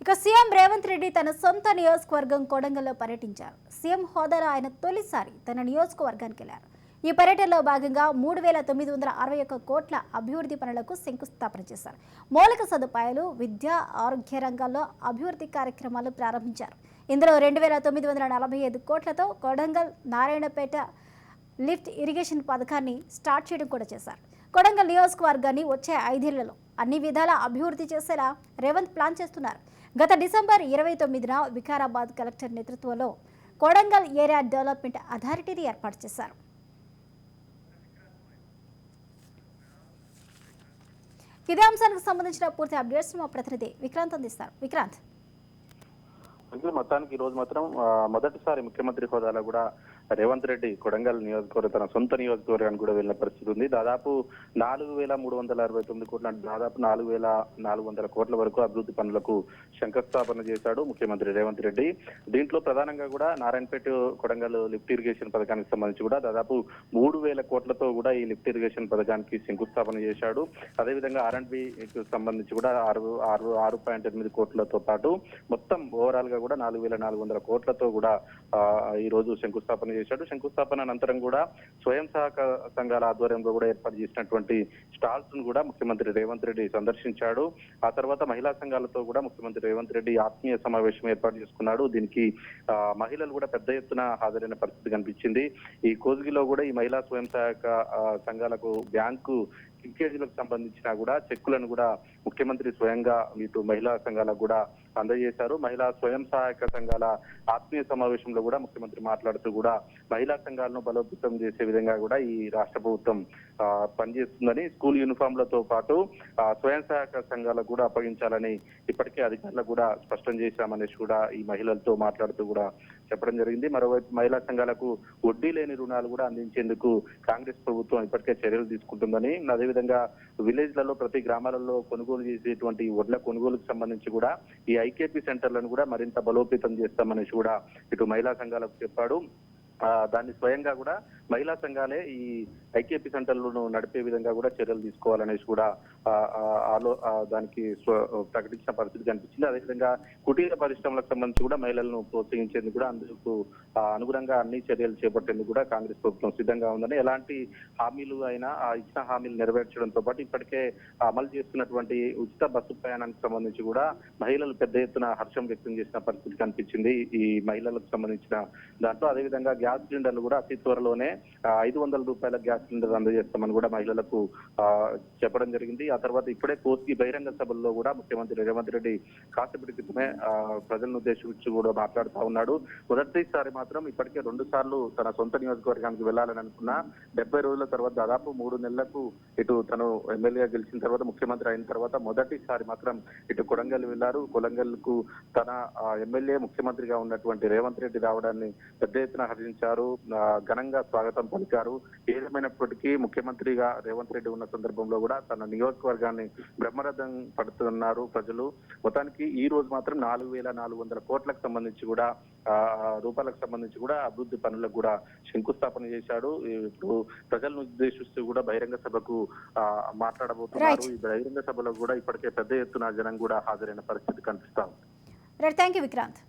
ఇక సీఎం రేవంత్ రెడ్డి తన సొంత నియోజకవర్గం కొడంగల్లో పర్యటించారు. సీఎం హోదాలో ఆయన తొలిసారి తన నియోజకవర్గానికి వెళ్లారు. ఈ పర్యటనలో భాగంగా 3,961 కోట్ల అభివృద్ధి పనులకు శంకుస్థాపన చేశారు. మౌలిక సదుపాయాలు, విద్య, ఆరోగ్య రంగాల్లో అభివృద్ధి కార్యక్రమాలు ప్రారంభించారు. ఇందులో 2,945 కోట్లతో కొడంగల్ నారాయణపేట లిఫ్ట్ ఇరిగేషన్ పథకాన్ని స్టార్ట్ చేయడం కూడా చేశారు. కొడంగల్ నియోజకవర్గాన్ని వచ్చే 5 ఏళ్లలో అన్ని విధాలా అభివృద్ధి చేసేలా రేవంత్ ప్లాన్ చేస్తున్నారు. గత డిసెంబర్ 29న వికారాబాద్ కలెక్టర్ నేతృత్వంలో కొడంగల్ ఏరియా డెవలప్మెంట్ అథారిటీని ఏర్పాటు చేశారు. ఇదే అంశానికి సంబంధించిన పూర్తి అప్డేట్స్ మా ప్రతినిధి విక్రాంత్ అందిస్తారు. విక్రాంత్, మొత్తానికి ఈ రోజు మాత్రం మొదటిసారి ముఖ్యమంత్రి హోదాలో కూడా రేవంత్ రెడ్డి కొడంగల్ నియోజకవర్గం తన సొంత నియోజకవర్గానికి కూడా వెళ్ళిన పరిస్థితి ఉంది. దాదాపు 4,369 కోట్ల దాదాపు 4,400 కోట్ల వరకు అభివృద్ధి పనులకు శంకుస్థాపన చేశాడు ముఖ్యమంత్రి రేవంత్ రెడ్డి. దీంట్లో ప్రధానంగా కూడా నారాయణపేట కొడంగల్ లిఫ్ట్ ఇరిగేషన్ పథకానికి సంబంధించి కూడా దాదాపు 3,000 కోట్లతో కూడా ఈ లిఫ్ట్ ఇరిగేషన్ పథకానికి శంకుస్థాపన చేశాడు. అదేవిధంగా R&Bకి సంబంధించి కూడా 6.8 కోట్లతో పాటు మొత్తం ఓవరాల్ గా కూడా 4,400 కోట్లతో కూడా ఈ రోజు శంకుస్థాపన చేశాడు. శంకుస్థాపన అనంతరం కూడా స్వయం సహాయక సంఘాల ఆధ్వర్యంలో కూడా ఏర్పాటు చేసినటువంటి స్టాల్స్ ను కూడా ముఖ్యమంత్రి రేవంత్ రెడ్డి సందర్శించాడు. ఆ తర్వాత మహిళా సంఘాలతో కూడా ముఖ్యమంత్రి రేవంత్ రెడ్డి ఆత్మీయ సమావేశం ఏర్పాటు చేసుకున్నాడు. దీనికి మహిళలు కూడా పెద్ద ఎత్తున హాజరైన పరిస్థితి కనిపించింది. ఈ కోజ్గిలో కూడా ఈ మహిళా స్వయం సహాయక సంఘాలకు బ్యాంకు లింకేజీలకు సంబంధించిన కూడా చెక్కులను కూడా ముఖ్యమంత్రి స్వయంగా ఇటు మహిళా సంఘాలకు కూడా అందజేశారు. మహిళా స్వయం సహాయక సంఘాల ఆత్మీయ సమావేశంలో కూడా ముఖ్యమంత్రి మాట్లాడుతూ కూడా మహిళా సంఘాలను బలోపేతం చేసే విధంగా కూడా ఈ రాష్ట్ర ప్రభుత్వం పనిచేస్తుందని, స్కూల్ యూనిఫామ్లతో పాటు స్వయం సహాయక సంఘాలకు కూడా అప్పగించాలని ఇప్పటికే అధికారులకు కూడా స్పష్టం చేశామనేసి కూడా ఈ మహిళలతో మాట్లాడుతూ కూడా చెప్పడం జరిగింది. మరోవైపు మహిళా సంఘాలకు వడ్డీ లేని రుణాలు కూడా అందించేందుకు కాంగ్రెస్ ప్రభుత్వం ఇప్పటికే చర్యలు తీసుకుంటుందని, అదేవిధంగా విలేజ్ లలో ప్రతి గ్రామాలలో కొనుగోలు చేసేటువంటి వడ్ల కొనుగోలుకు సంబంధించి కూడా ఈ ఐకేపీ సెంటర్లను కూడా మరింత బలోపేతం చేస్తామనేసి కూడా ఇటు మహిళా సంఘాలకు చెప్పాడు. దాన్ని స్వయంగా కూడా మహిళా సంఘాలే ఈ ఐకేపీ సెంటర్లను నడిపే విధంగా కూడా చర్యలు తీసుకోవాలనేసి కూడా దానికి ప్రకటించిన పరిస్థితి కనిపించింది. అదేవిధంగా కుటీర పరిశ్రమలకు సంబంధించి కూడా మహిళలను ప్రోత్సహించేందుకు కూడా అందుకు అనుగుణంగా అన్ని చర్యలు చేపట్టేందుకు కూడా కాంగ్రెస్ ప్రభుత్వం సిద్ధంగా ఉందని, ఎలాంటి హామీలు అయినా ఆ ఇచ్చిన హామీలు నెరవేర్చడంతో పాటు ఇప్పటికే అమలు చేస్తున్నటువంటి ఉచిత బస్సు ప్రయాణానికి సంబంధించి కూడా మహిళలు పెద్ద ఎత్తున హర్షం వ్యక్తం చేసిన పరిస్థితి కనిపించింది ఈ మహిళలకు సంబంధించిన దాంట్లో. అదేవిధంగా గ్యాస్ సిలిండర్లు కూడా అతి త్వరలోనే 500 రూపాయల గ్యాస్ సిలిండర్ అందజేస్తామని కూడా మహిళలకు చెప్పడం జరిగింది. ఆ తర్వాత ఇప్పుడే కోర్టుకి బహిరంగ సభల్లో కూడా ముఖ్యమంత్రి రేవంత్ రెడ్డి కాసేపటి క్రితమే ప్రజలను ఉద్దేశించి కూడా మాట్లాడుతూ ఉన్నాడు. మొదటిసారి మాత్రం ఇప్పటికే 2 సార్లు తన సొంత నియోజకవర్గానికి వెళ్లాలని అనుకున్న 70 రోజుల తర్వాత దాదాపు 3 నెలలకు ఇటు తను ఎమ్మెల్యేగా గెలిచిన తర్వాత ముఖ్యమంత్రి అయిన తర్వాత మొదటిసారి మాత్రం ఇటు కొడంగల్ వెళ్లారు. కొడంగల్ కు తన ఎమ్మెల్యే ముఖ్యమంత్రిగా ఉన్నటువంటి రేవంత్ రెడ్డి రావడాన్ని పెద్ద ఎత్తున హర్షించారు, ఘనంగా స్వాగతం పలికారు. ఏదేమైనప్పటికీ ముఖ్యమంత్రిగా రేవంత్ రెడ్డి ఉన్న సందర్భంలో కూడా తన నియోజకవర్గాన్ని బ్రహ్మరథం పడుతున్నారు ప్రజలు. మొత్తానికి ఈ రోజు మాత్రం 4,400 కోట్లకు సంబంధించి కూడా రూపాయలకు సంబంధించి కూడా అభివృద్ధి పనులకు కూడా శంకుస్థాపన చేశాడు. ఇప్పుడు ప్రజలను ఉద్దేశిస్తూ కూడా బహిరంగ సభకు మాట్లాడబోతున్నారు. ఈ బహిరంగ సభలో కూడా ఇప్పటికే పెద్ద ఎత్తున జనం కూడా హాజరైన పరిస్థితి కనిపిస్తా ఉంది. Thank you Vikrant.